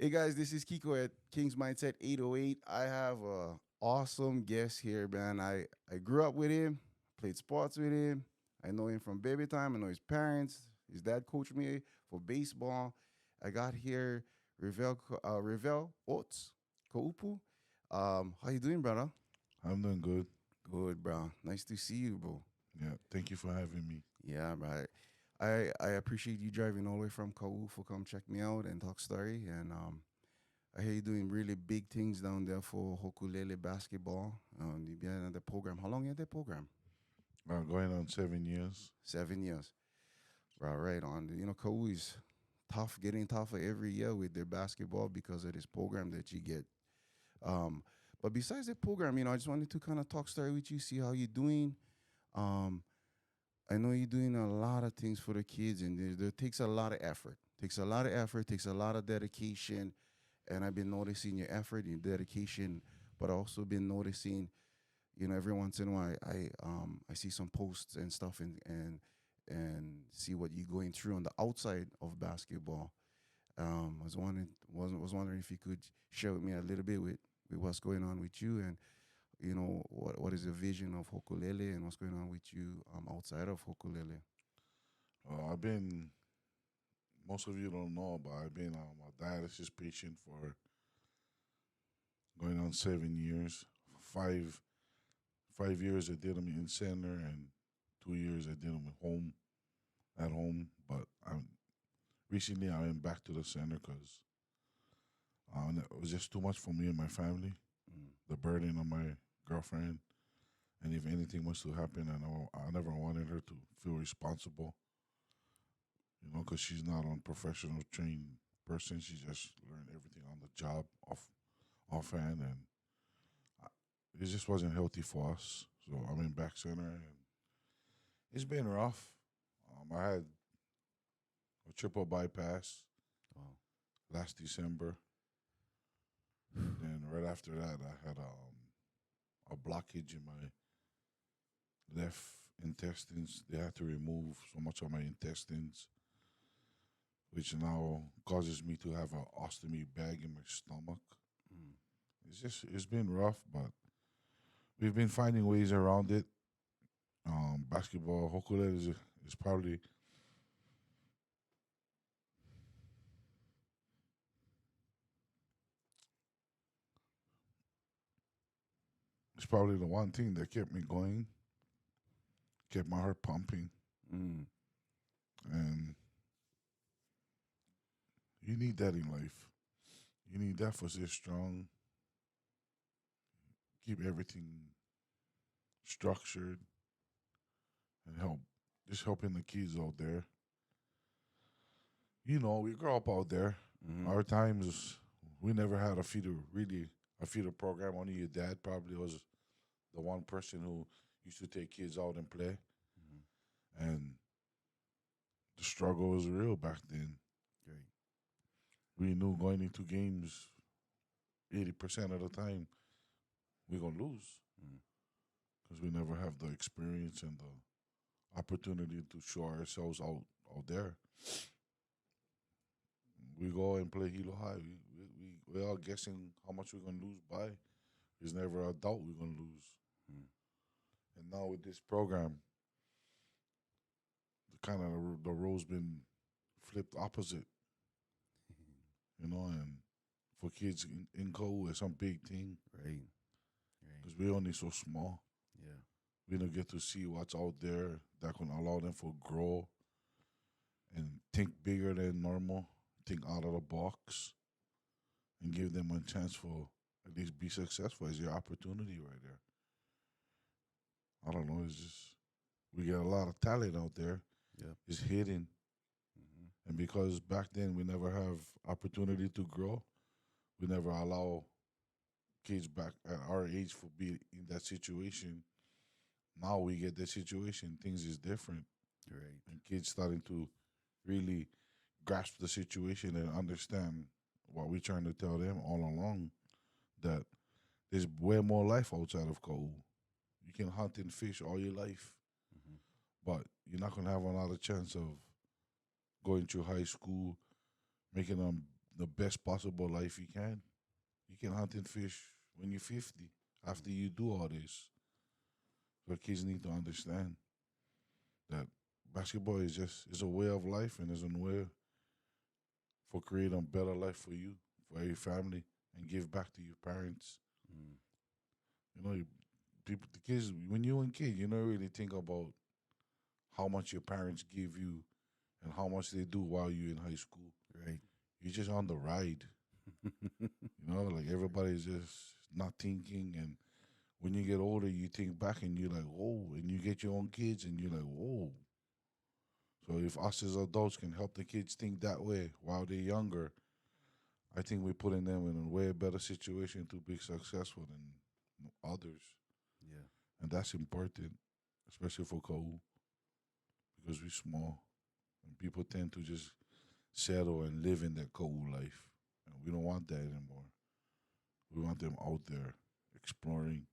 Hey guys, this is Kiko at King's Mindset 808. I have a awesome guest here, man. I grew up with him, played sports with him. I know him from baby time. I know his parents. His dad coached me for baseball. I got here, Ravel Oats Kaupu. How you doing, brother? I'm doing good. Good, bro. Nice to see you, bro. Yeah, thank you for having me. Yeah, right. I appreciate you driving all the way from Kau for come check me out and talk story. And I hear you doing really big things down there for Hokulele Basketball. You've been at the program. How long you at the program? Going on 7 years. 7 years. Right on. You know, Kau is tough, getting tougher every year with their basketball because of this program that you get. Um, but besides the program, I just wanted to kind of talk story with you, see how you're doing. Um, I know you're doing a lot of things for the kids, and there takes a lot of effort. Takes a lot of effort. Takes a lot of dedication, and I've been noticing your effort, your dedication, but also been noticing, every once in a while, I see some posts and stuff, and see what you're going through on the outside of basketball. Was wondering if you could share with me a little bit with what's going on with you, and what is the vision of Hokulele and what's going on with you outside of Hokulele. I've been, most of you don't know, but I've been a dialysis patient for going on 7 years. Five 5 years I did them in center, and 2 years I did them at home. But recently I went back to the center because it was just too much for me and my family. Mm. The burden on my girlfriend, and if anything was to happen, I never wanted her to feel responsible. Because she's not a professional trained person. She just learned everything on the job offhand, and it just wasn't healthy for us. So I'm in back center, and it's been rough. I had a triple bypass Wow. last December. Then right after that, I had a blockage in my left intestines. They had to remove so much of my intestines, which now causes me to have an ostomy bag in my stomach. Mm. It's been rough, but we've been finding ways around it. Basketball, Hokulele is probably the one thing that kept me going, kept my heart pumping, Mm. and you need that in life. You need that for stay strong, keep everything structured, and just helping the kids out there. We grow up out there. Mm. Our times, we never had a feeder program. Only your dad probably was the one person who used to take kids out and play. Mm. And the struggle was real back then. Great. We knew going into games 80% of the time we're going to lose Mm. because we never have the experience and the opportunity to show ourselves out there. We go and play Hilo High. We're all guessing how much we're going to lose by. There's never a doubt we're going to lose. Mm. And now with this program, the role's been flipped opposite, and for kids in Cole, it's some big thing Right. because Right. we're only so small. Yeah. We don't get to see what's out there that can allow them to grow and think bigger than normal, think out of the box, and give them a chance for at least be successful as your opportunity right there. I don't know. It's just we get a lot of talent out there. Yeah. It's hidden, Mm-hmm. and because back then we never have opportunity to grow, we never allow kids back at our age for be in that situation. Now we get that situation, things is different, Right. and kids starting to really grasp the situation and understand what we're trying to tell them all along, that there's way more life outside of coal. You can hunt and fish all your life, Mm-hmm. but you're not gonna have another chance of going through high school, making the best possible life you can. You can hunt and fish when you're 50 after you do all this. So kids need to understand that basketball is a way of life and is a way for creating a better life for you, for your family, and give back to your parents. Mm. You know, people, the kids, when you're a kid, you don't really think about how much your parents give you and how much they do while you're in high school. Right. You're just on the ride. Like everybody's just not thinking. And when you get older, you think back and you're like, whoa. And you get your own kids and you're like, whoa. So if us as adults can help the kids think that way while they're younger, I think we're putting them in a way better situation to be successful than others. Yeah. And that's important, especially for Kou, because we're small and people tend to just settle and live in that Kou life. And we don't want that anymore. We want them out there exploring,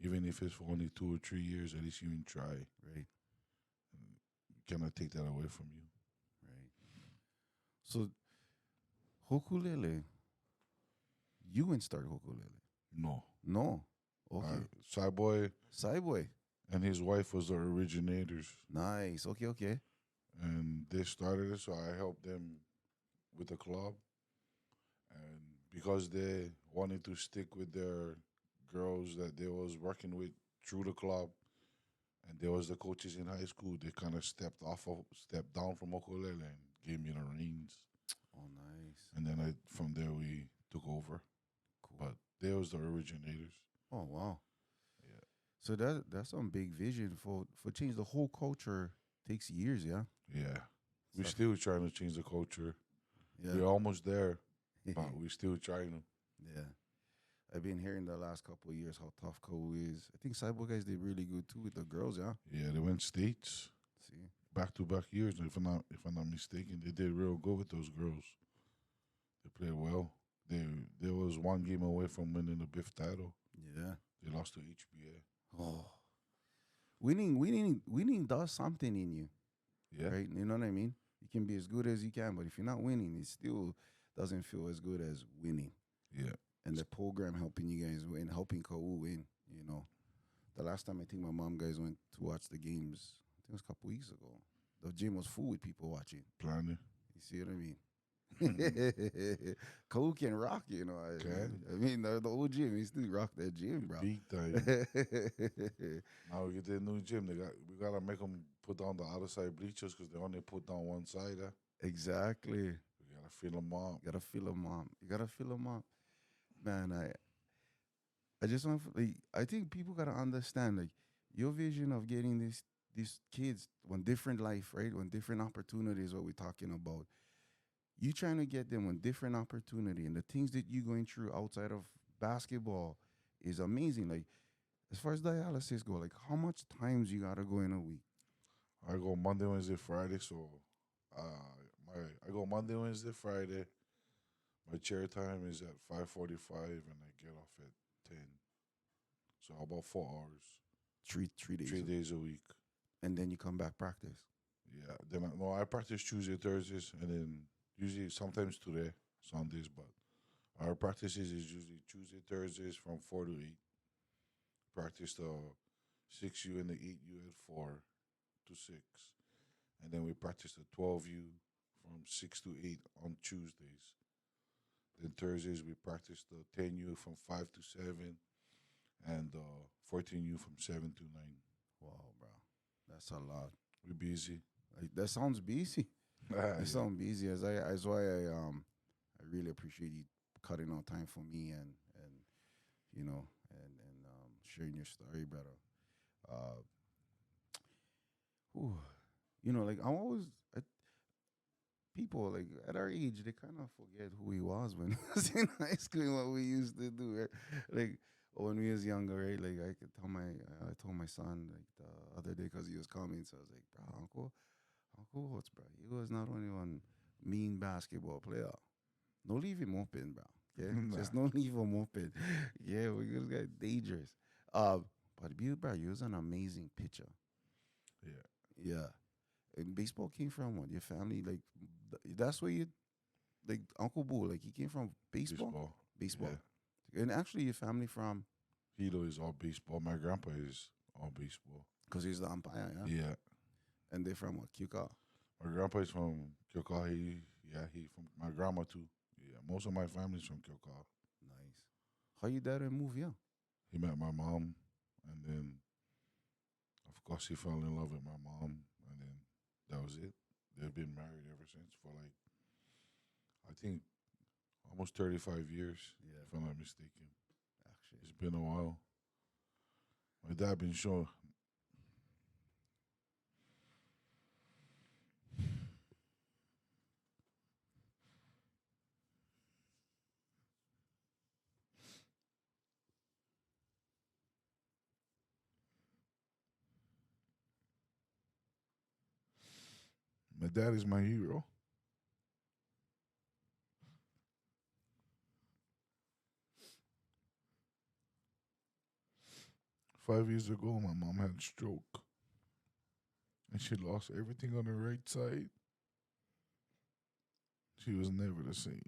even if it's for only 2 or 3 years. At least you can try. Right. Cannot take that away from you. Right. So Hokulele, you didn't start Hokulele. No. No. Okay. Cyboy Sideboy. and his wife was the originators, Nice. Okay, okay. and they started it. So I helped them with the club, and because they wanted to stick with their girls that they was working with through the club, and there was the coaches in high school, they kind of stepped down from Okolele and gave me the reins. Oh, nice. And then from there we took over. Cool. But they was the originators. Oh, wow. Yeah. So that's some big vision for change. The whole culture takes years, yeah. Yeah. We're So- still trying to change the culture. Yeah. We're almost there, but we're still trying to. Yeah. I've been hearing the last couple of years how tough Cole is. I think Cyborg guys did really good too with the girls, yeah. Yeah, they went states See. back-to-back years. If I'm not mistaken, they did real good with those girls. They played well. They was one game away from winning the BIF title. Yeah. They lost to HBA. Oh. Winning does something in you. Yeah. Right? You know what I mean? You can be as good as you can, but if you're not winning, it still doesn't feel as good as winning. Yeah. And the program helping you guys win, helping Kou win, you know. The last time I think my mom guys went to watch the games, I think it was a couple weeks ago. The gym was full with people watching. Planning. You see what I mean? Kou can rock, you know. I mean, the old gym, he still rock that gym, bro. Big time. Now we get the new gym. We gotta make them put down the other side bleachers because they only put down one side. Exactly. We gotta fill them up. You gotta fill them up. You gotta fill them up. Man, I just want like I think people gotta understand like your vision of getting these kids on different life, right? On different opportunities, what we're talking about. You trying to get them on different opportunity and the things that you're going through outside of basketball is amazing. Like as far as dialysis go, like how much times you gotta go in a week? I go Monday, Wednesday, Friday. So, I go Monday, Wednesday, Friday. My chair time is at 5:45, and I get off at 10. So about 4 hours, Three days. 3 days a week. And then you come back practice. Yeah. Then I practice Tuesday, Thursdays, and then usually sometimes today, Sundays. But our practices is usually Tuesday, Thursdays from 4 to 8. Practice the 6U and the 8U at 4 to 6, and then we practice the 12U from 6 to 8 on Tuesdays. Then Thursdays we practice the 10U from 5 to 7, and the 14U from 7 to 9. Wow, bro. That's a lot. We busy. Like, that sounds busy. Yeah. It sounds busy. As why I really appreciate you cutting out time for me and you know and sharing your story, brother. Uh, whew. You know, like people like at our age they kind of forget who he was when he was in high school and what we used to do, right? Like when we was younger, right? Like I told my son like the other day because he was coming, so I was like, bro, Uncle Holtz, bro, he was not only one mean basketball player. No leave him open, bro. Yeah, Nah. just no leave him open. Yeah, we just got dangerous. But you, bro, you was an amazing pitcher. Yeah. Yeah. And baseball came from what? Your family, like, that's where you, like Uncle Boo, like he came from baseball, Baseball. baseball, Yeah. and actually your family from Hilo is all baseball. My grandpa is all baseball. because he's the umpire, yeah, Yeah. and they're from what Cuca. My grandpa is from Kyoka. Yeah, he from my grandma too. Yeah, most of my family's from Kyoka. Nice. How you dad and move, yeah? He met my mom, and then of course he fell in love with my mom, and then that was it. They've been married ever since for like I think almost 35 years, Yeah, if I'm not mistaken. actually. It's been a while. My dad been showing. My dad is my hero. 5 years ago, my mom had a stroke, and she lost everything on her right side. She was never the same.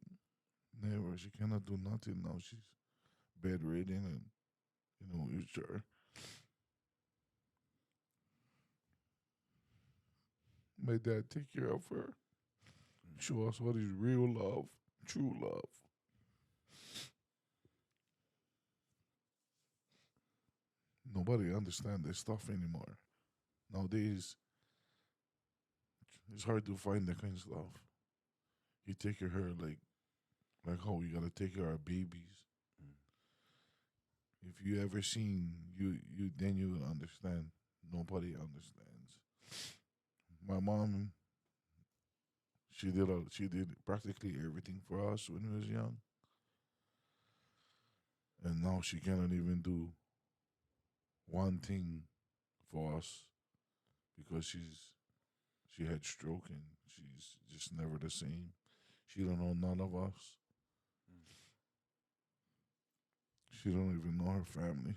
Never. She cannot do nothing now. She's bedridden and wheelchair. My dad take care of her. Show us what is real love, true love. Nobody understand this stuff anymore. Nowadays, it's hard to find that kind of stuff. You take care of her like how you gotta take care of babies. Mm. If you ever seen you then you will understand. Nobody understands. My mom, she did practically everything for us when we was young, and now she cannot even do one thing for us because she had stroke and she's just never the same. She don't know none of us. Mm. She don't even know her family.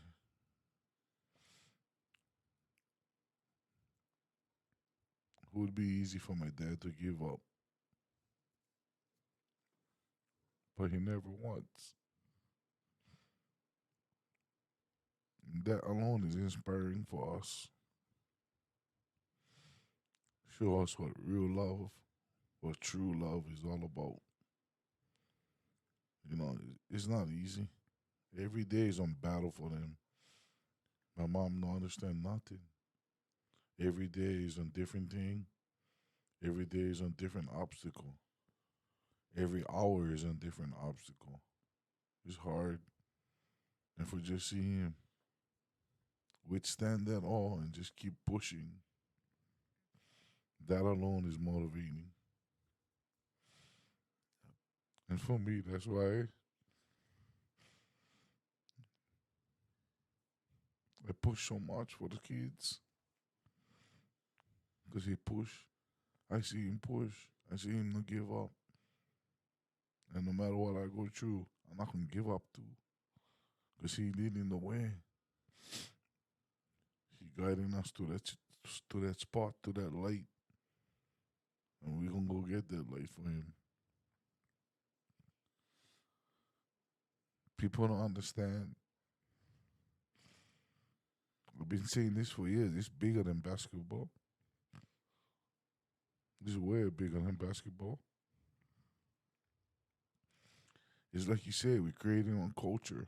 It would be easy for my dad to give up, but he never wants. That alone is inspiring for us. Show us what real love, what true love is all about. It's not easy. Every day is on battle for them. My mom don't understand nothing. Every day is a different thing. Every day is a different obstacle. Every hour is a different obstacle. It's hard. And for just seeing him withstand that all and just keep pushing, that alone is motivating. And for me, that's why I push so much for the kids. Because he push. I see him push. I see him not give up. And no matter what I go through, I'm not going to give up too. Because he leading the way. He guiding us to that spot, to that light. And we going to go get that light for him. People don't understand. I've been saying this for years. It's bigger than basketball. It's way bigger than basketball. It's like you said, we're creating a culture.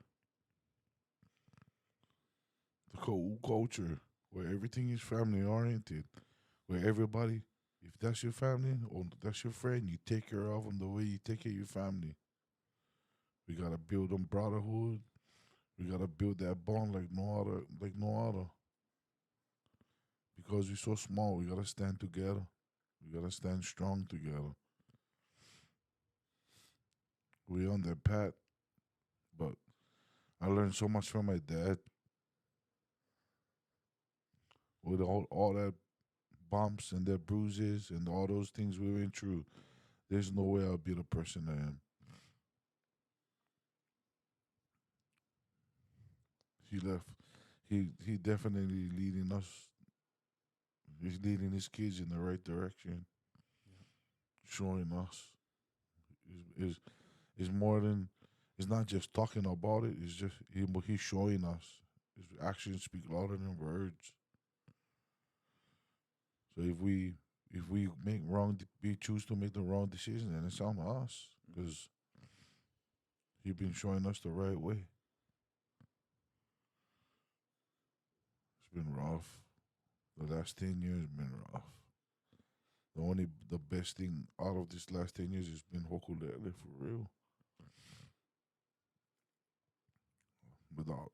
The culture where everything is family oriented. Where everybody, if that's your family or that's your friend, you take care of them the way you take care of your family. We gotta build them brotherhood. We gotta build that bond like no other. Because we're so small, we gotta stand together. We gotta stand strong together. We on that path, but I learned so much from my dad with all that bumps and that bruises and all those things we went through. There's no way I'll be the person I am. He left. He definitely leading us. He's leading his kids in the right direction, Yeah. showing us, Is more than, it's not just talking about it. It's just he's showing us. His actions speak louder than words. So if we make we choose to make the wrong decision, then it's on us because he's been showing us the right way. It's been rough. The last 10 years been rough. The best thing out of this last 10 years has been Hokulele for real. Without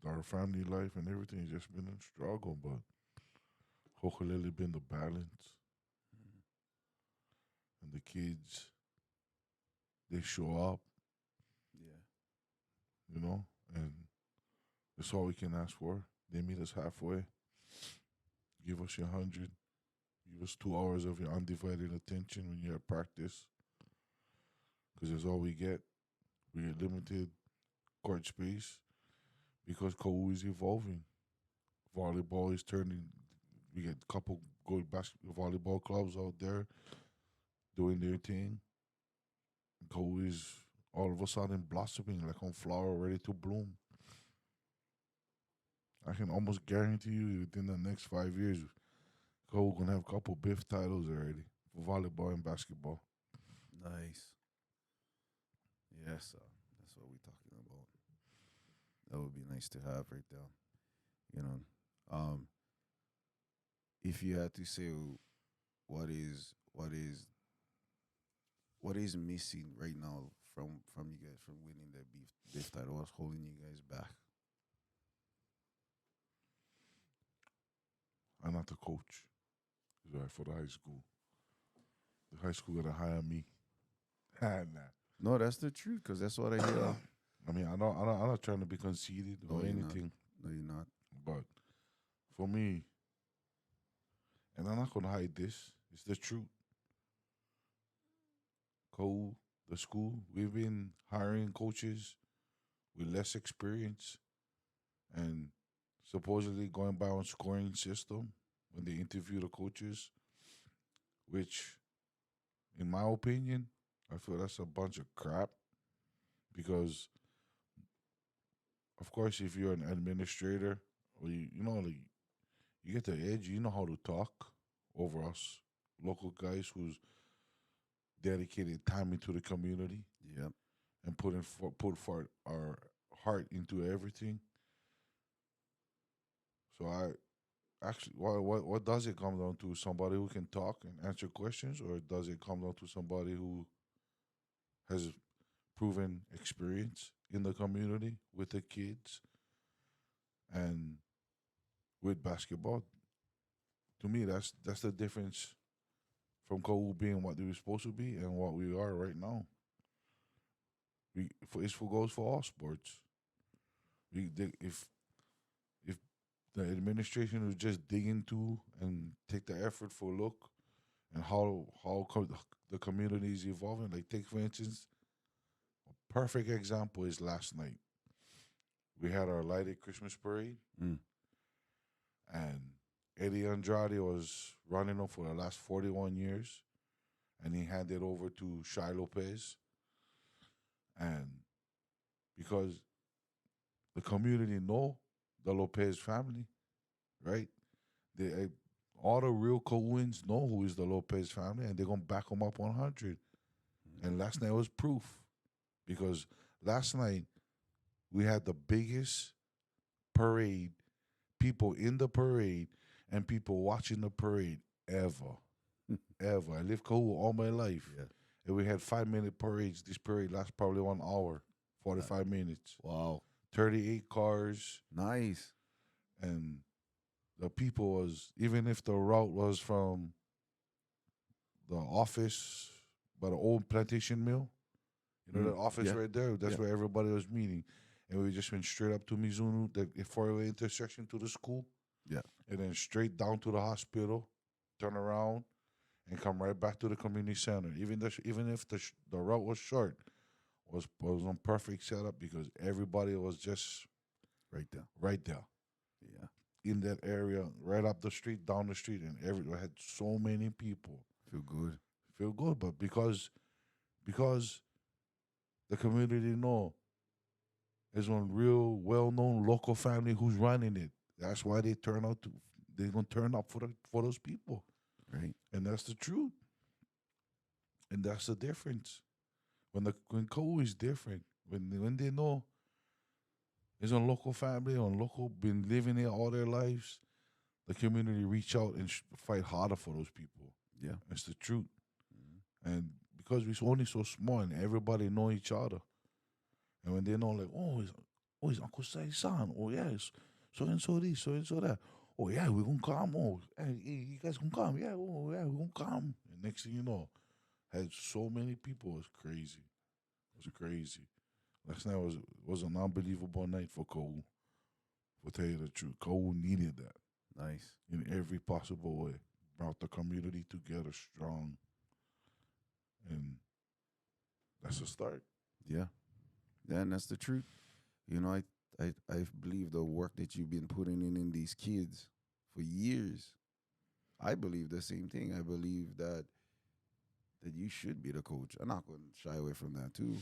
our family life and everything, it's just been a struggle. But Hokulele been the balance, and the kids they show up, Yeah. you know, and that's all we can ask for. They meet us halfway, give us your 100, give us 2 hours of your undivided attention when you're at practice, because that's all we get. We get limited court space because Kou is evolving. Volleyball is turning. We get a couple good volleyball clubs out there doing their thing. Kou is all of a sudden blossoming like a flower ready to bloom. I can almost guarantee you within the next 5 years, Kou gonna have a couple BIF titles already for volleyball and basketball. Nice. Yes, that's what we're talking about. That would be nice to have right there. You know, um, if you had to say what is what is what is missing right now from you guys from winning the beef title, what's holding you guys back? I'm not the coach. Right, for the high school. The high school gonna hire me. Nah. No, that's the truth because that's what I hear. I mean, I'm not trying to be conceited No, or you're not. anything, No, you're not. but for me, and I'm not gonna hide this, it's the truth. Cole, the school, we've been hiring coaches with less experience and supposedly going by on scoring system when they interview the coaches, which, in my opinion, I feel that's a bunch of crap because, of course, if you're an administrator or you know, like, you get the edge, you know how to talk over us local guys who's dedicated time into the community Yep. and put for our heart into everything. So I actually, what does it come down to? Somebody who can talk and answer questions, or does it come down to somebody who has proven experience in the community with the kids and with basketball? To me, that's the difference from Kowu being what they were supposed to be and what we are right now. It's for goes for all sports. If the administration would just dig into and take the effort for a look and the community is evolving. Like take for instance, a perfect example is last night. We had our lighted Christmas parade, Mm. and Eddie Andrade was running them for the last 41 years, and he handed over to Shai Lopez. And because the community know the Lopez family, right? They all the real Coens know who is the Lopez family, and they're gonna back them up 100. And last night was proof because last night we had the biggest parade, people in the parade, and people watching the parade ever, ever. I lived Kahu all my life, Yeah. and we had 5 minute parades. This parade lasts probably 1 hour, 45 minutes, Wow. 38 cars, Nice. and the people was even if the route was from the office by the old plantation mill. You know, Mm. the office Yeah. right there, that's Yeah. where everybody was meeting. And we just went straight up to Mizuno, the four-way intersection to the school, Yeah. and then straight down to the hospital, turn around, and come right back to the community center. Even if the route was short, was on perfect setup because everybody was just Right there. right there Yeah. in that area, right up the street, down the street, and I had so many people. Feel good. Feel good, but because because the community know there's one real well-known local family who's running it. That's why they're gonna turn up for those people, Right. and that's the truth, and that's the difference. When co is different, when they know there's a local family or local been living there all their lives, the community reach out and fight harder for those people. Yeah. That's the truth, Mhm. and because we're only so small and everybody know each other, and when they know like, it's Uncle Say's son, oh yeah, it's so and so this, so and so that. Oh yeah, we're gonna come. Oh, hey, you guys gonna come? Yeah, oh yeah, we're gonna come. And next thing you know, had so many people. It was crazy. It was crazy. Last night was an unbelievable night for Cole. For tell you the truth, Cole needed that Nice. in every possible way. Brought the community together strong, and that's a start. Yeah. Yeah, and that's the truth. You know, I believe the work that you've been putting in these kids for years. I believe the same thing. I believe that you should be the coach. I'm not going to shy away from that too,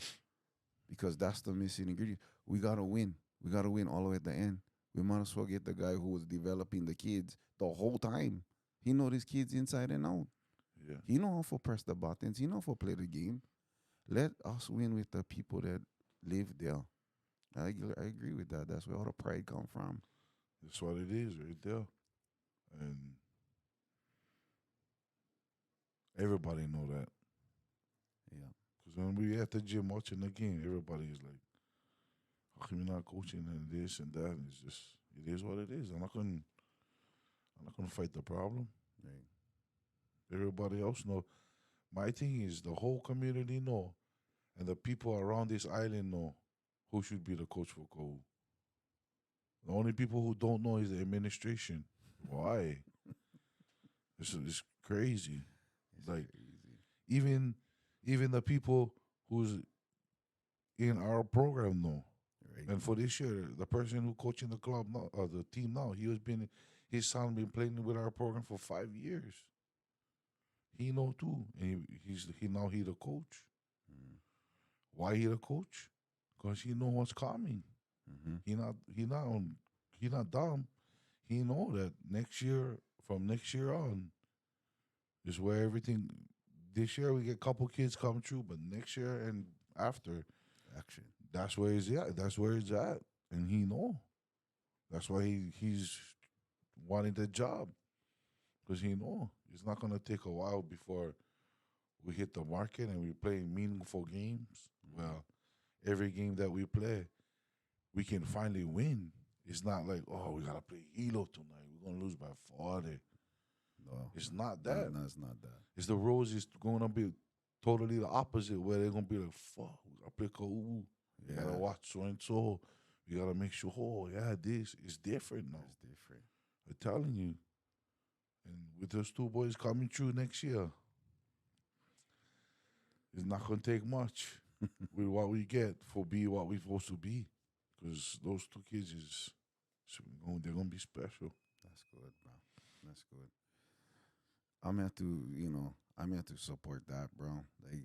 because that's the missing ingredient. We gotta win. We gotta win all the way at the end. We might as well get the guy who was developing the kids the whole time. He know these kids inside and out. Yeah, He know how to press the buttons. He know how to play the game. Let us win with the people that live there. I agree with that. That's where all the pride come from. that's what it is right there, and everybody know that. Yeah. Because when we at the gym watching the game, everybody is like, "How come you're not coaching and this and that?" And it's just it is what it is. I'm not gonna fight the problem. Right. Everybody else know. My thing is the whole community know, and the people around this island know who should be the coach for Cole. The only people who don't know is the administration. Why? It's crazy. It's Like crazy. even even the people who's in our program know. Right. And for this year, the person who coaching the club now, the team now, his son been playing with our program for 5 years. He know too, and he the coach. Mm. Why he the coach? Because he know what's coming. Mm-hmm. He not dumb. He know that from next year on, is where everything. This year we get a couple kids come true, but next year and after, Action. that's where he's at. That's where he's at, and he know. That's why he's wanting the job because he know it's not gonna take a while before we hit the market and we play meaningful games. Mm-hmm. Well, every game that we play, we can finally win. It's not like, oh, we gotta play Hilo tonight. We're gonna lose by 40. No, It's not no, that. no, it's not that. It's the Rose is gonna be totally the opposite, where they're gonna be like, fuck, we gotta play Kau. We gotta Yeah, watch so and so. We gotta make sure, oh yeah, this is different now. it's different. I'm telling you. And with those two boys coming through next year, it's not gonna take much with what we get for be what we're supposed to be. Because those two kids they're gonna be special. That's good, bro. That's good. I'm have to, I'm have to support that, bro. Like,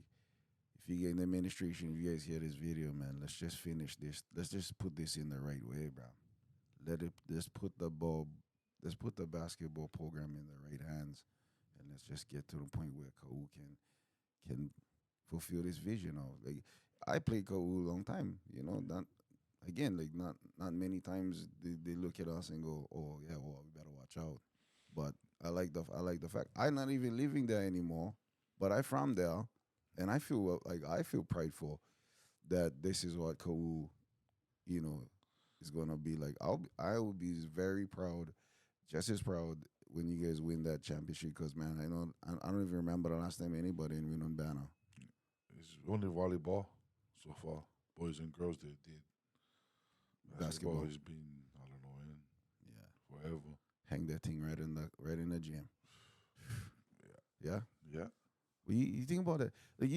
if you get in the administration, if you guys hear this video, man, let's just finish this. Let's just put this in the right way, bro. Let's put the ball, let's put the basketball program in the right hands, and let's just get to the point where Kau can fulfill this vision of, like, I played Kau a long time, not again, like, not many times they look at us and go, oh yeah, well, we better watch out. But I like the fact I'm not even living there anymore, but I from there, and I feel I feel prideful that this is what Kau, you know, is gonna be like. I will be very proud, just as proud when you guys win that championship. Because, man, I don't even remember the last time anybody in win on banner. It's only volleyball so far. Boys and girls they did. Basketball Basketball, has been, I don't know, in yeah, forever. hang that thing right in the gym. Yeah, Yeah. well, you think about it, like,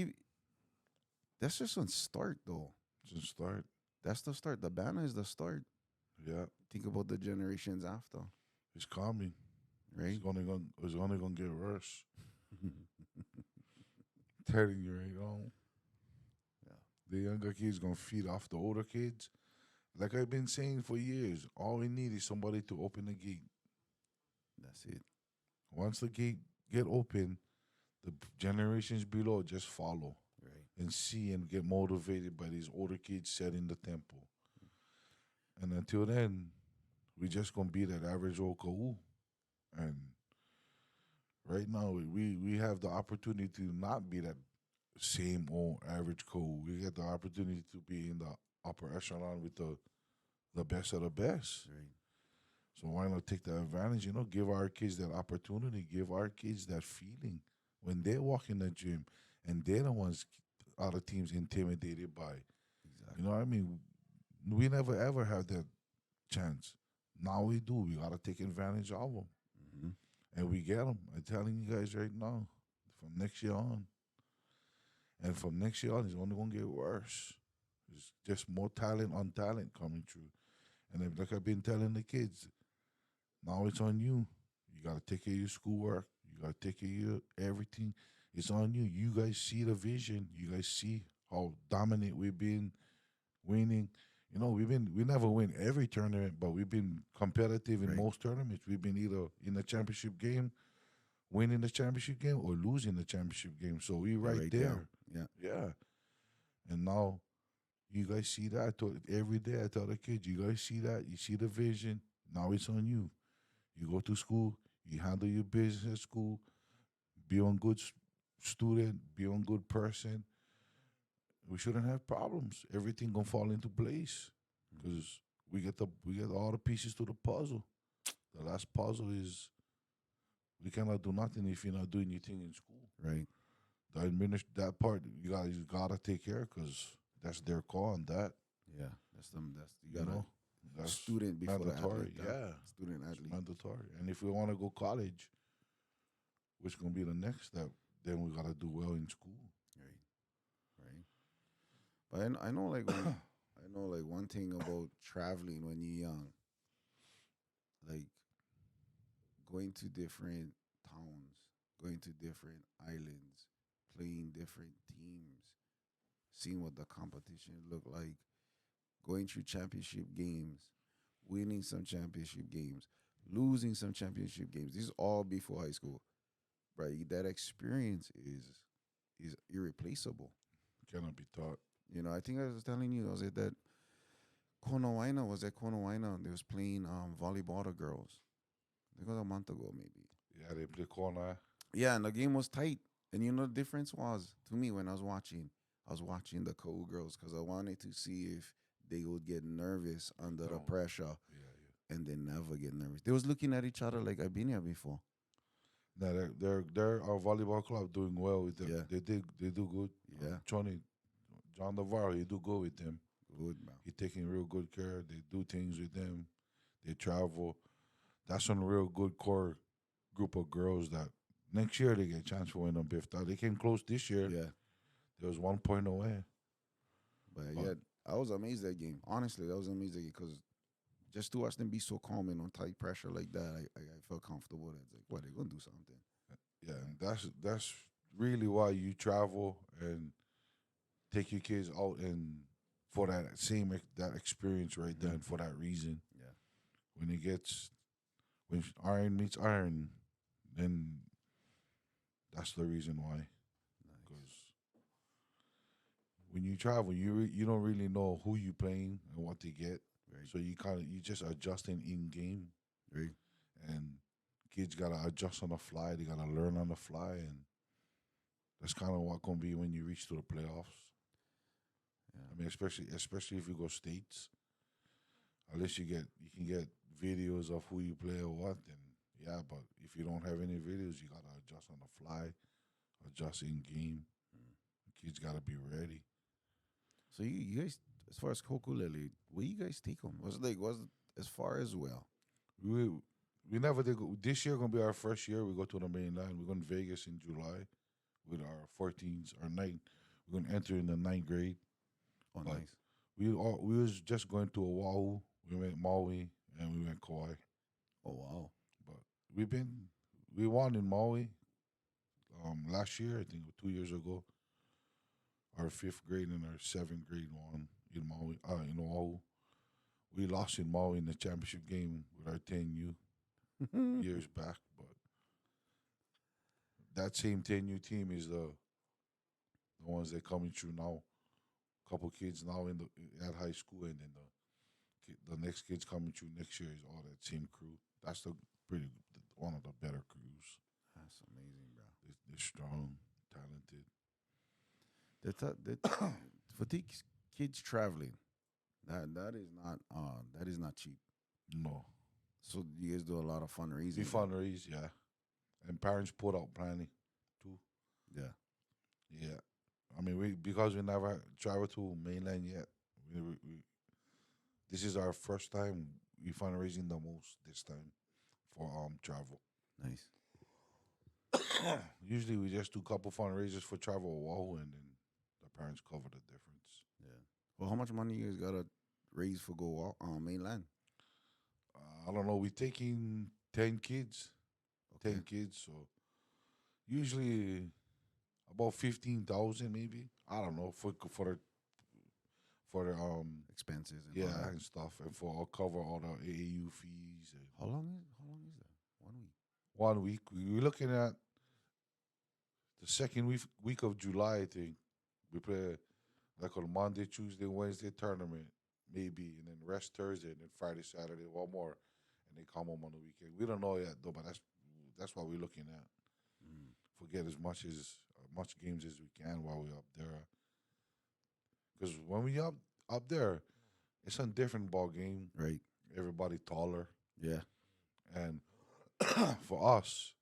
that's just on start though. Since start. That's the start. The banner is the start. Yeah. Think about the generations after, It's coming. right? It's only gonna get worse. Telling you right now. The younger kids gonna feed off the older kids. Like I've been saying for years, all we need is somebody to open the gate. That's it. Once the gate get open, the generations below just follow Right. and see and get motivated by these older kids setting the tempo. And until then, we just gonna be that average old Kahu. And right now, we have the opportunity to not be that same old average Kahu. We get the opportunity to be in the upper echelon with the best of the best. Right. So why not take the advantage? Give our kids that opportunity, give our kids that feeling when they walk in the gym and they're the ones other teams intimidated by. You Exactly. know what I mean? We never ever had that chance. Now we do. We gotta take advantage of them, Hmm. and we get them. I'm telling you guys right now, from next year on, and from next year on, it's only gonna get worse. It's just more talent on talent coming through. And like I've been telling the kids, now it's on you. You gotta take care of your schoolwork. You gotta take care of your everything. It's on you. You guys see the vision. You guys see how dominant we've been winning. We never win every tournament, but we've been competitive in Right. most tournaments. We've been either in the championship game, winning the championship game, or losing the championship game. So we You're right right there. there. Yeah. Yeah. And now you guys see that. Every day I tell the kids, you guys see that. You see the vision. Now it's on you. You go to school. You handle your business at school. Be on good student. Be on good person. We shouldn't have problems. Everything gonna fall into place Mhm. because we get all the pieces to the puzzle. The last puzzle is we cannot do nothing if you're not doing your thing in school. Right. That part you gotta take care because that's their call on that. Yeah. That's you You got a know, that's student before the mandatory. athlete. That Yeah, student it's athlete. mandatory. And if we want to go college, which gonna be the next step, then we gotta do well in school. Right. Right. But I know like when I know like one thing about traveling when you're young, like going to different towns, going to different islands, playing different teams, seeing what the competition look like, going through championship games, winning some championship games, losing some championship games. This is all before high school, right? That experience is irreplaceable. Cannot be taught. I think I was telling you, I was at that Konowaina was at Konowaina. They was playing volleyball the girls. I think it was a month ago maybe. Yeah, they play corner. Yeah, and the game was tight. And the difference was to me when I was watching the co girls because I wanted to see if they would get nervous under the No. pressure, Yeah, and they never get nervous. They was looking at each other like I've been here before. yeah. No, they're our volleyball club doing well with them. Yeah, They do good. yeah, Johnny John Navarro, he do good with them. good man. He taking real good care. They do things with them. They travel. That's one real good core group of girls that next year they get a chance for win them Biff. They came close this year. Yeah, There was 1 point away. but But yeah, I was amazed that game. Honestly, I was amazed because just to watch them be so calm and on tight pressure like that, I felt comfortable. It's like, what, they're gonna do something. yeah, and that's really why you travel and take your kids out and for that experience right there Mhm. and for that reason. Yeah, When it gets when iron meets iron, then that's the reason why. nice. Because when you travel, you don't really know who you playing and what they get, Right, so you just adjusting in game, right. and kids gotta adjust on the fly. They gotta learn on the fly, and that's kind of what gonna be when you reach to the playoffs. Yeah, I mean, especially if you go states, unless you can get videos of who you play or what, then yeah. But if you don't have any videos, you gotta adjust on the fly, adjust in game. mm. Kids gotta be ready. So you guys, as far as Hokulele, where you guys take them? Was it as far as well? We we never did go. This year gonna be our first year. We go to the mainland. We're going to Vegas in July with our 14s, our ninth. We're gonna enter in the ninth grade. Oh, But nice. we was just going to Oahu. We went Maui and we went Kauai. Oh, wow. But we've been we won in Maui last year. I think 2 years ago. our fifth grade and our seventh grade one in Maui. In Oahu, we lost in Maui in the championship game with our 10U years back. But that same 10U team is the ones that coming through now. Couple kids now in the at high school, and then the next kids coming through next year is all that same crew. That's the pretty one of the better crews. That's amazing, bro. They're strong, talented. That for these kids traveling, that is not cheap. No, So you guys do a lot of we fundraising. fundraise, yeah, and parents put out planning too. Yeah, Yeah, I mean we because we never traveled to mainland yet. We this is our first time we fundraising the most this time for travel. nice. Usually we just do couple fundraisers for travel Oahu, and then the parents cover the difference. Yeah. Well, how much money you guys gotta raise for go out on mainland? I don't know. We taking 10 kids, Okay. 10 kids. So usually about 15,000 maybe. I don't know for the Expenses and all yeah that. and stuff, and for I'll cover all the AAU fees. And How long is that? 1 week. 1 week we're looking at the second week of July. I think we play like on Monday, Tuesday, Wednesday tournament maybe, and then rest Thursday, and then Friday, Saturday one more, and they come home on the weekend. We don't know yet though, but that's what we're looking at. Mm. Forget as much games as we can while we're up there. Because when we up there, it's a different ball game. Right. Everybody taller, Yeah. and for us,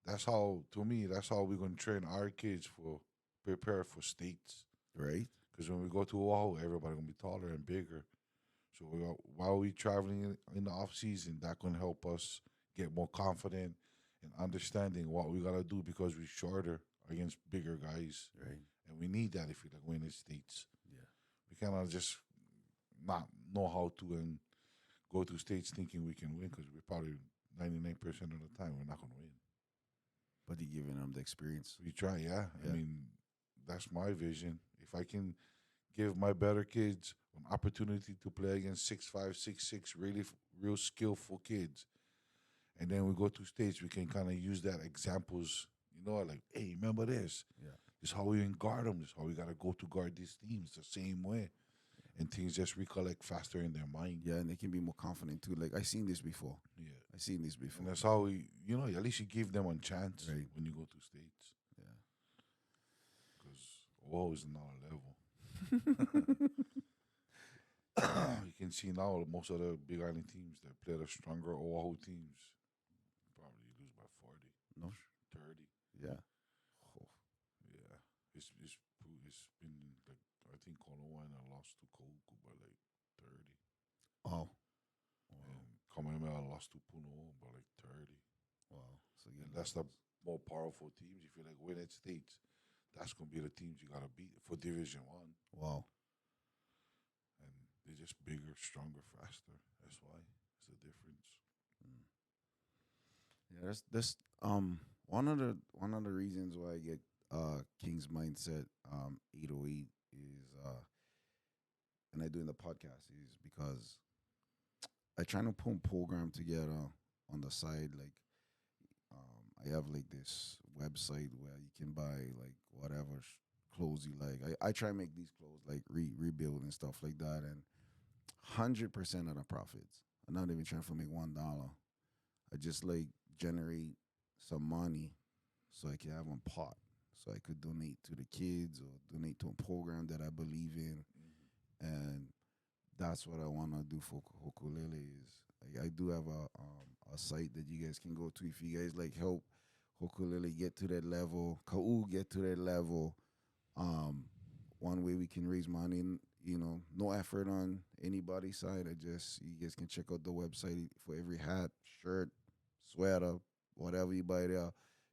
that's how to me that's how we're gonna train our kids for prepare for states. Right. Because when we go to Oahu, everybody gonna be taller and bigger. So while we traveling in the off season, that gonna help us get more confident and understanding what we gotta do because we're shorter against bigger guys, Right. and we need that if we like win the states. Yeah. We cannot just not know how to and go to states thinking we can win because we're probably 99% of the time we're not gonna win. But you giving them the experience. We try, yeah. I Yeah. mean, that's my vision. If I can give my better kids an opportunity to play against 6'5", 6'6", really real skillful kids, and then we go to states, we can kind of use that examples. Like, hey, remember this? Yeah. This is how we guard them. This is how we gotta go to guard these teams the same way, and things just recollect faster in their mind. Yeah, and they can be more confident too. Like I seen this before. Yeah, I seen this and before. that's how at least you give them a chance Right. when you go to states, Yeah. because is another level. You can see now most of the Big Island teams that play the stronger Oahu teams probably lose by 40, No. 30. Yeah. Oh, Yeah, it's been like I think Konowana lost to Kohuku by like 30, oh. and Kamehameha lost to Puno by like 30. Wow. So And that's the more powerful teams. If you like win at states, that's gonna be the teams you gotta beat for Division One. wow. And they're just bigger, stronger, faster. That's why it's a difference. Mm. Yeah, that's one of the reasons why I get King's mindset 808 is and I do in the podcast is because I try to put a program together on the side. Like I have like this website where you can buy like whatever clothes you like. I try to make these clothes like rebuild and stuff like that, and 100% of the profits. I'm not even trying to make $1. I just like generate some money so I can have a pot, so I could donate to the kids or donate to a program that I believe in, and that's what I want to do for Hokulele. Is like I do have a site that you guys can go to if you guys like help Hokulele get to that level, Kau get to that level. Um, One way we can raise money, no effort on anybody's side. I just you guys can check out the website for every hat, shirt, sweater, whatever you buy there.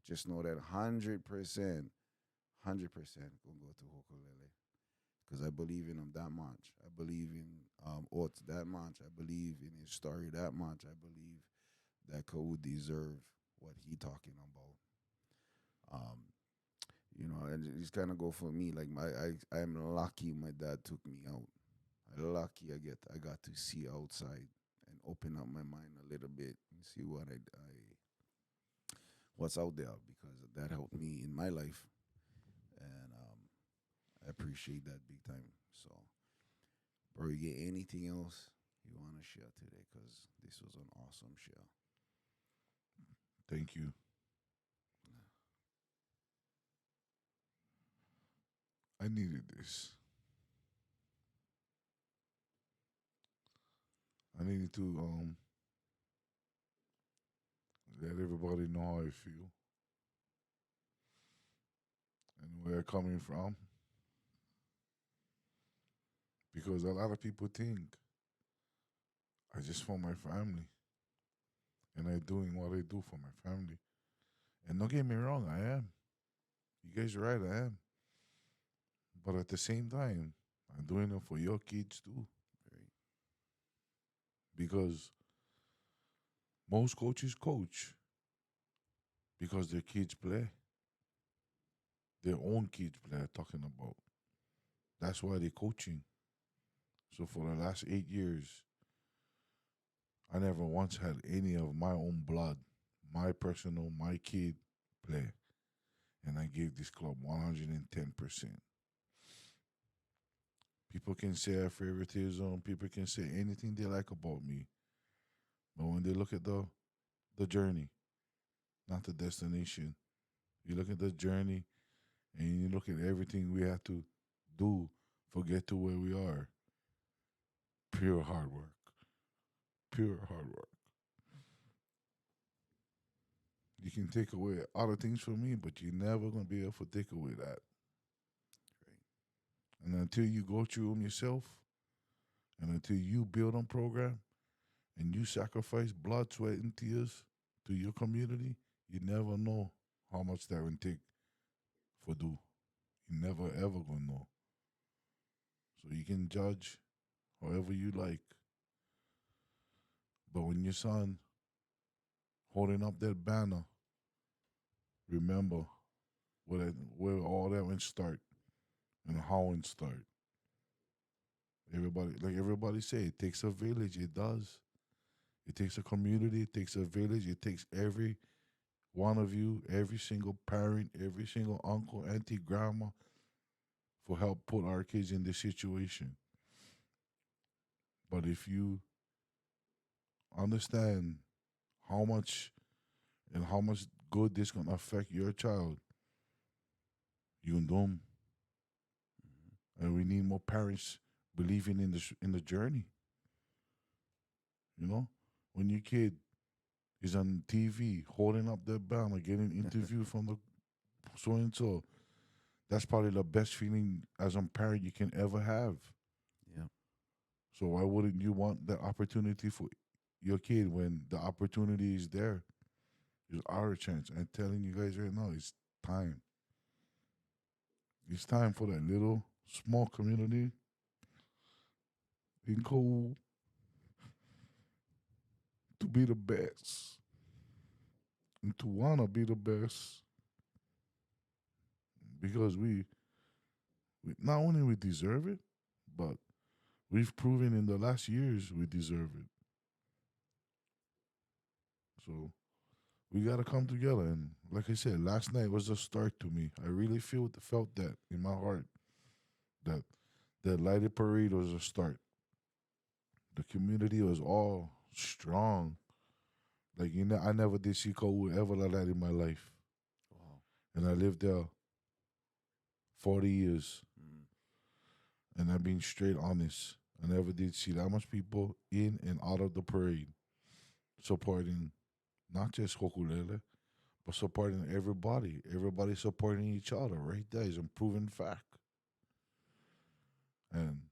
Just know that 100% gonna go to Hokulele because I believe in him that much. I believe in Ots that much. I believe in his story that much. I believe that Kau deserve what he talking about. Um, And it's kind of go for me. Like I'm lucky my dad took me out. I'm lucky I got to see outside and open up my mind a little bit and see what's out there because that helped me in my life, and I appreciate that big time. So, bro, you get anything else you want to share today? Because this was an awesome share. Thank you. I needed this. I needed to let everybody know how I feel and where I'm coming from. Because a lot of people think I just for my family and I'm doing what I do for my family. And don't get me wrong, I am. You guys are right, I am. But at the same time, I'm doing it for your kids too. Right. Because most coaches coach because their kids play. Their own kids play, I'm talking about. That's why they're coaching. So for the last 8 years, I never once had any of my own blood, my personal, my kid play. And I gave this club 110%. People can say I favoritism, people can say anything they like about me. But when they look at the journey, not the destination, you look at the journey and you look at everything we have to do for get to where we are. Pure hard work. Pure hard work. You can take away other things from me, but you're never gonna be able to take away that. And until you go through them yourself, and until you build on program, and you sacrifice blood, sweat, and tears to your community, you never know how much that will take for do. You never ever gonna know. So you can judge however you like, but when your son holding up that banner, remember where all that went start and how it start. Everybody, like everybody say, it takes a village. It does. It takes a community. It takes a village. It takes every one of you, every single parent, every single uncle, auntie, grandma, for help put our kids in this situation. But if you understand how much and how much good this gonna affect your child, you can do 'em. And we need more parents believing in the journey. You know, when your kid is on TV holding up their banner, getting interviewed from the so and so, that's probably the best feeling as a parent you can ever have. Yeah. So why wouldn't you want that opportunity for your kid when the opportunity is there? It's our chance. I'm telling you guys right now, it's time. It's time for that little small community in Cole to be the best and to wanna be the best because we not only we deserve it, but we've proven in the last years we deserve it. So we gotta come together. And like I said, last night was a start to me. I really felt that in my heart that the lighted parade was a start. The community was all strong. Like I never did see Cold ever like that in my life, Wow. and I lived there 40 years, Mm. and I've been straight honest. I never did see that much people in and out of the parade supporting not just Hokulele, but supporting everybody. Everybody supporting each other. Right there is a proven fact. And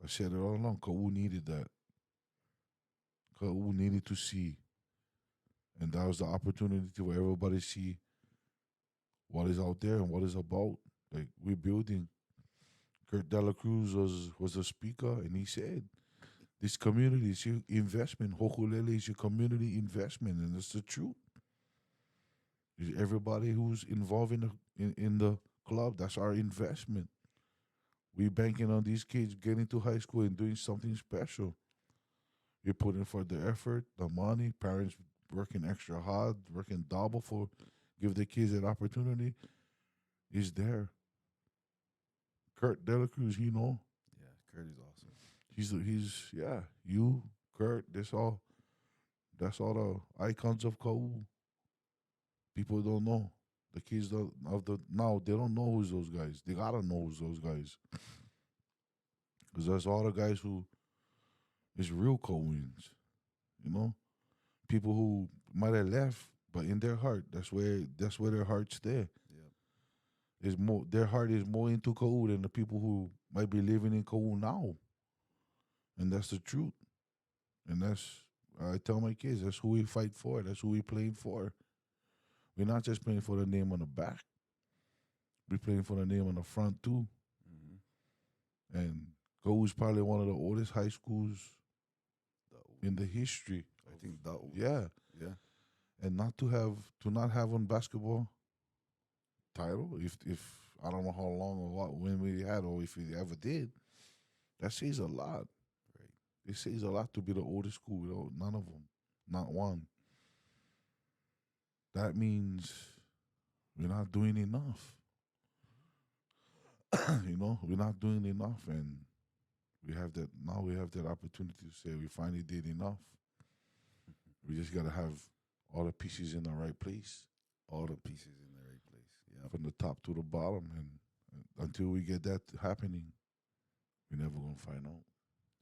I said it all along. Kau needed that. Kau needed to see, and that was the opportunity to everybody see what is out there and what is about. Like we're building. Kurt Dela Cruz was a speaker, and he said, "This community is your investment. Hokulele is your community investment, and it's the truth." Everybody who's involved in the club, that's our investment. We banking on these kids getting to high school and doing something special. You put in for the effort, the money, parents working extra hard, working double for give the kids an opportunity. Is there. Kurt Delacruz, Yeah, Kurt is awesome. he's yeah, you, Kurt, that's all the icons of Kau. People don't know. The kids of the now they don't know who's those guys. They gotta know who's those guys. Because that's all the guys who is real Coens, you know? People who might have left, but in their heart, that's where their heart's there. Yeah. Is more their heart is more into Kau than the people who might be living in Kau now. And that's the truth. And that's I tell my kids, that's who we fight for. That's who we playing for. We're not just playing for the name on the back. We're playing for the name on the front too. Hmm. And Kau is probably one of the oldest high schools in the history. I think that. Yeah. Yeah. And not have one basketball title, if I don't know how long or what when we had or if we ever did, that says a lot. Right. It says a lot to be the oldest school without none of them, not one. That means we're not doing enough. We're not doing enough, and we have that opportunity to say we finally did enough. We just gotta have all the pieces in the right place, All the pieces in the right place. Yeah. from the top to the bottom, and until we get that happening, we're never gonna find out.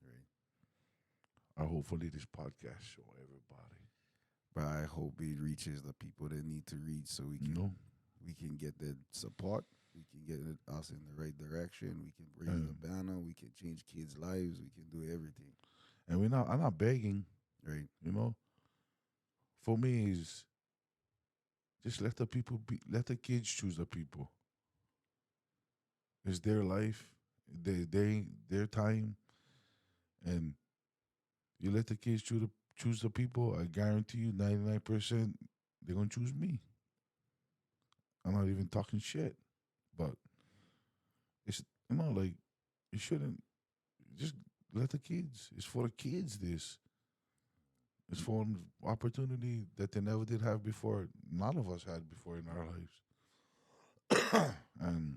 Right. Hopefully this podcast show everybody. But I hope it reaches the people that need to reach, so You know, we can get the support. We can get us in the right direction. We can raise the banner. We can change kids' lives. We can do everything. and I'm not begging. Right. You know, for me is just let the kids choose the people. It's their life, their time, and you let the kids choose the people. I guarantee you, 99% they're gonna choose me. I'm not even talking shit, but it's like you shouldn't just let the kids. It's for the kids. It's for an opportunity that they never did have before. None of us had before in our lives, and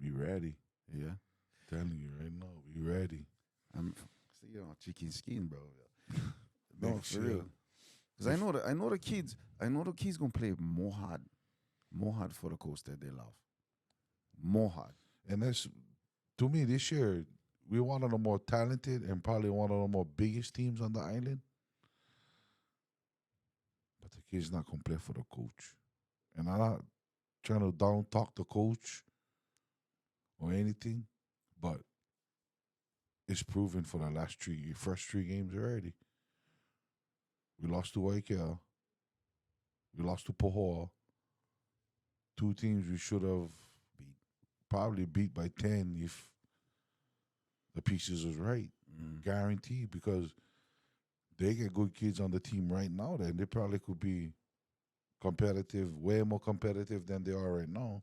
we ready. Yeah. Telling you right now, we ready. I'm see on chicken skin, bro. No, Next for year. real. Because I know the kids. I know the kids gonna play more hard for the coast that they love. More hard. And that's to me this year. We're one of the more talented and probably one of the more biggest teams on the island. But the kid's not gonna play for the coach. And I'm not trying to down talk the coach or anything, but it's proven for the first three games already. We lost to Waikea. We lost to Pohoa. Two teams we should have probably beat by 10 if the pieces was right. Guaranteed, because they get good kids on the team right now then they probably could be competitive, way more competitive than they are right now.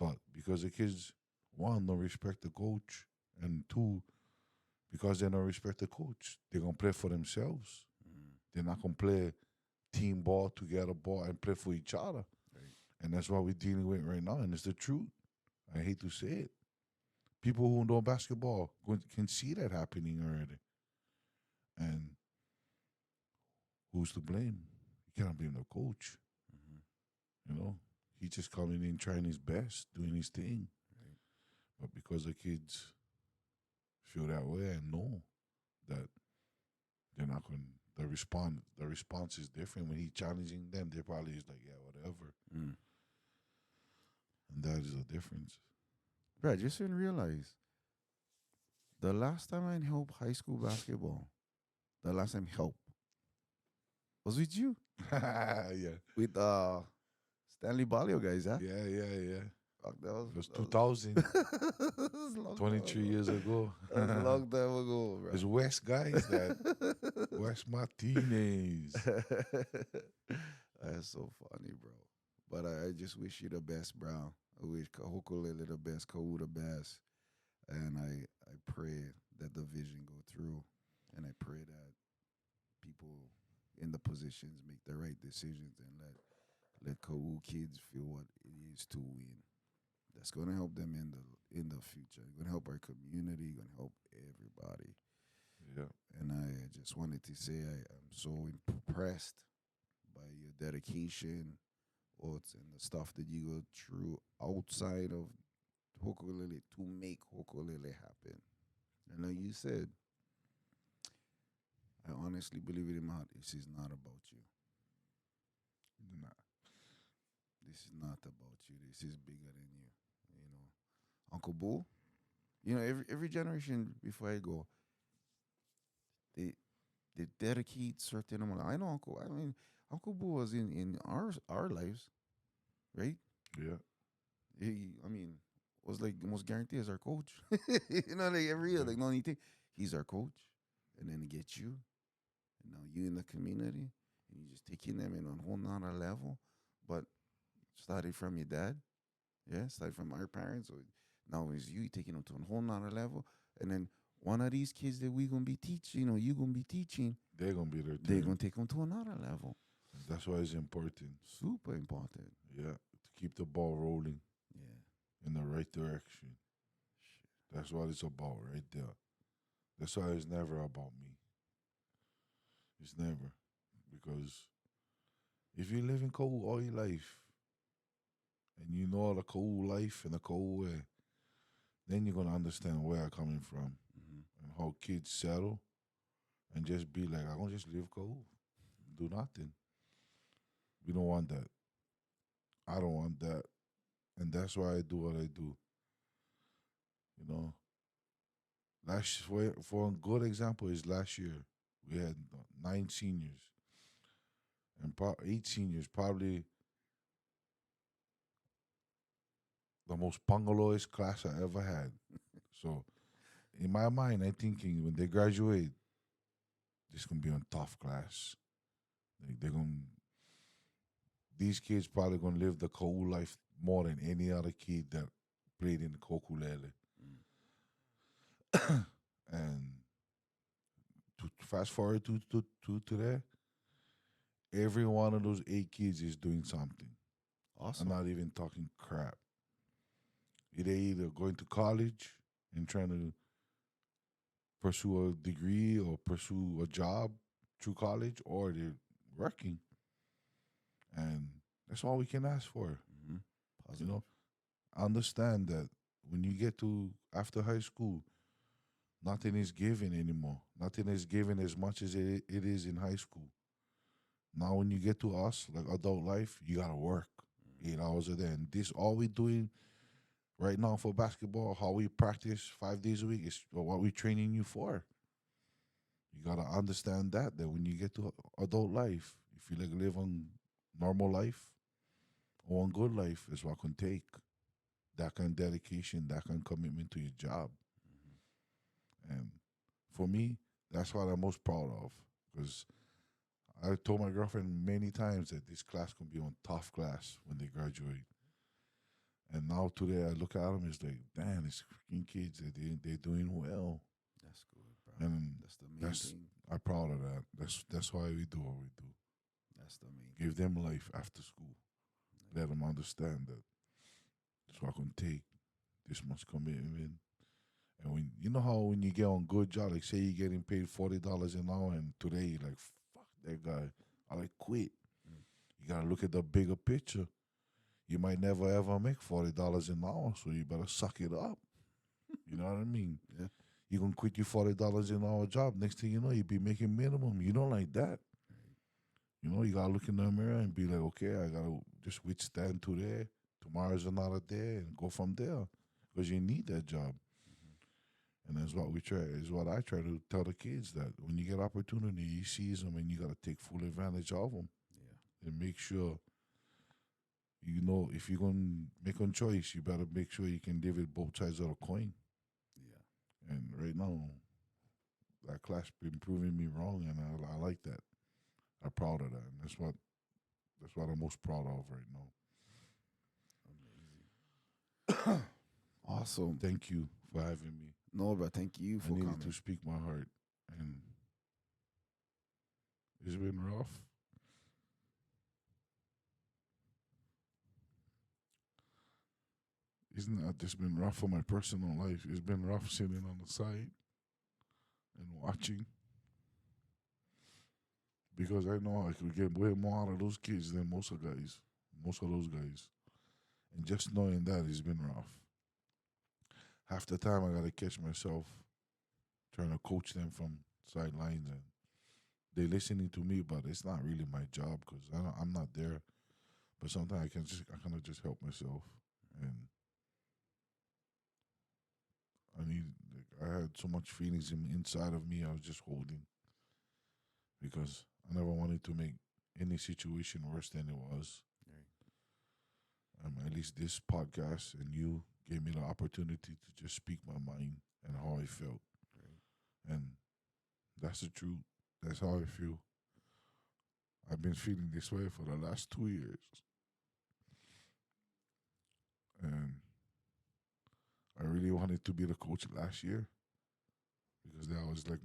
But because the kids, one, don't respect the coach, and two, because they don't respect the coach, they're going to play for themselves. They're not going to play team ball, together ball, and play for each other. Right. And that's what we're dealing with right now, and it's the truth. I hate to say it. People who know basketball can see that happening already. And who's to blame? You cannot blame the coach. He just coming in, trying his best, doing his thing. Right. But because the kids feel that way and know that they're not going, the response is different when he's challenging them. They probably is like, yeah, whatever. Mm. And that is the difference. Bro, I just didn't realize the last time I helped high school basketball, the last time help was with you. Yeah. With Stanley Balio guys, huh? Yeah. Fuck, It was 2000, that was long 23 time years ago. ago. That was a long time ago, bro. It's West guys that West Martinez. That's so funny, bro. But I just wish you the best, bro. I wish Hokulele the best, Kau the best, and I pray that the vision go through, and I pray that people in the positions make the right decisions and let Kau kids feel what it is to win. That's gonna help them in the future. Gonna help our community. Gonna help everybody. Yeah. And I just wanted to say I'm so impressed by your dedication, odds, and the stuff that you go through outside of Hokulele to make Hokulele happen. And like you said, I honestly believe it in my heart. This is not about you. Nah. This is not about you. This is bigger than you. You know, Uncle Boo. You know, every generation before I go, they they dedicate certain amount. I know Uncle. I mean, Uncle Boo was in our lives, right? Yeah. I mean, was like almost guaranteed as our coach. You know, like every year, Yeah. like no anything. He's our coach, and then he gets you, and now you in the community, and you just taking them in on a whole nother level. But started from your dad, yeah, started from our parents, or now it's you taking them to a whole nother level, and then one of these kids that we gonna be teaching, you gonna be teaching, They're gonna be their they're turn. gonna take them to another level. That's why it's important. Super important. Yeah. To keep the ball rolling Yeah. in the right direction. Shit. That's what it's about right there. That's why it's never about me. It's never. Because if you live in cold all your life and you know the cold life and the cold way, then you're gonna understand where I'm coming from Mm-hmm. and how kids settle and just be like, I'm gonna just live cold. Do nothing. We don't want that. I don't want that. And that's why I do what I do. You know, for a good example is last year we had 9 seniors and 8 seniors, probably the most bungalowish class I ever had. So in my mind, I thinking when they graduate, this gonna be a tough class. They're gonna these kids probably gonna live the cool life more than any other kid that played in the Hokulele. Mm. And to fast forward to today, every one of those 8 kids is doing something. I'm Awesome. not even talking crap. They either going to college and trying to pursue a degree or pursue a job through college, or they're working, and that's all we can ask for. Mm-hmm. You Positive. know, I understand that when you get to after high school, nothing is given anymore. Nothing is given as much as it is in high school. Now, when you get to us, like adult life, you gotta work Mm. 8 hours a day, and this all we doing right now for basketball, how we practice 5 days a week is what we training you for. You gotta understand that when you get to adult life, if you like live on normal life or on good life, is what can take that kind of dedication, that kind of commitment to your job. Mm-hmm. And for me, that's what I'm most proud of. Because I told my girlfriend many times that this class can be on tough class when they graduate. And now today I look at them, it's like, damn, these freaking kids, they're doing well. That's good, bro. And That's the main that's thing. I'm proud of that. That's why we do what we do. That's the main Give thing. them life after school. Let them understand that it's not gonna take this much commitment. And when you know how when you get on good job, like say you're getting paid $40 an hour, and today you're like, fuck that guy, I like quit. Mm. You gotta look at the bigger picture. You might never ever make $40 an hour, so you better suck it up. You know what I mean? Yeah. You gonna quit your $40 an hour job. Next thing you know, you be making minimum. You don't like that. Right. You know, you gotta look in the mirror and be like, okay, I gotta just withstand today. Tomorrow's another day, and go from there, because you need that job. Mm-hmm. And that's what we try. Is what I try to tell the kids, that when you get opportunity, you seize them, and you gotta take full advantage of them, Yeah. and make sure you know if you're gonna make a choice, you better make sure you can live with both sides of the coin. Yeah. And right now, that class been proving me wrong, and I like that. I'm proud of that, and That's what I'm most proud of right now. Amazing. Awesome. Thank you for having me. No, bro. Thank you I for needed to coming. speak my heart, and it's been rough. It's not just been rough for my personal life. It's been rough sitting on the side and watching because I know I could get way more out of those kids than most of those guys. And just knowing that it's been rough. Half the time I gotta catch myself trying to coach them from sidelines, and they listening to me, but it's not really my job because I'm not there. But sometimes I kind of just help myself, and I had so much feelings inside of me I was just holding because I never wanted to make any situation worse than it was. At least this podcast and you gave me the opportunity to just speak my mind and how I felt. And that's the truth. That's how I feel. I've been feeling this way for the last 2 years. And I really wanted to be the coach last year because that was like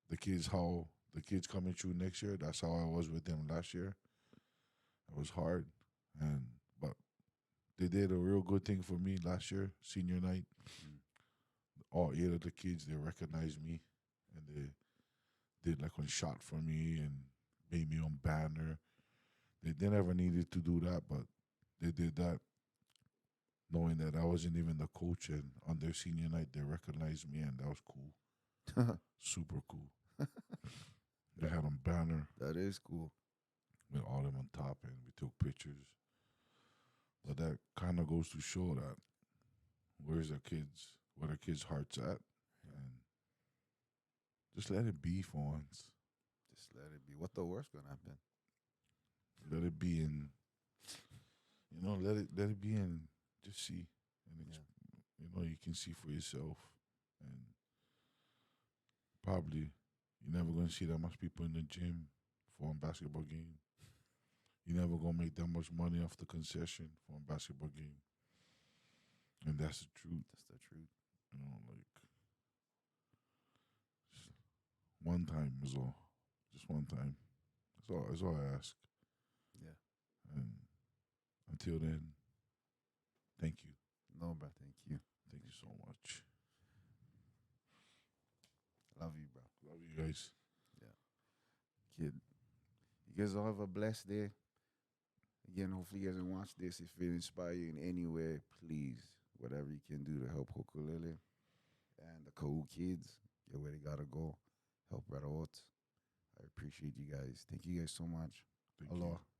the kids coming through next year. That's how I was with them last year. It was hard. And, but they did a real good thing for me last year, senior night. All 8 of the kids, they recognized me and they did like one shot for me and made me on banner. They never needed to do that, but they did that knowing that I wasn't even the coach. And on their senior night, they recognized me, and that was cool. Super cool. They had on banner That is cool. with all them on top, and we took pictures. But that kind of goes to show that where the kids' hearts at, and just let it be for once. Just let it be. What the worst gonna happen? Let it be in, let it be in. Just see, and you can see for yourself, and probably you're never gonna see that much people in the gym for a basketball game. You're never gonna make that much money off the concession for a basketball game, and that's the truth. That's the truth. Like one time is all, just one time. That's all. That's all I ask. Yeah. And until then, thank you. No, bro. Thank you. Thank you so much. Love you, bro. Love you guys. Kid. You guys all have a blessed day. Again, hopefully you guys can watch this. If it inspire you in any way, please, whatever you can do to help Hokulele and the Kaupu kids get where they gotta go. Help brother out. I appreciate you guys. Thank you guys so much. Thank Allah. you.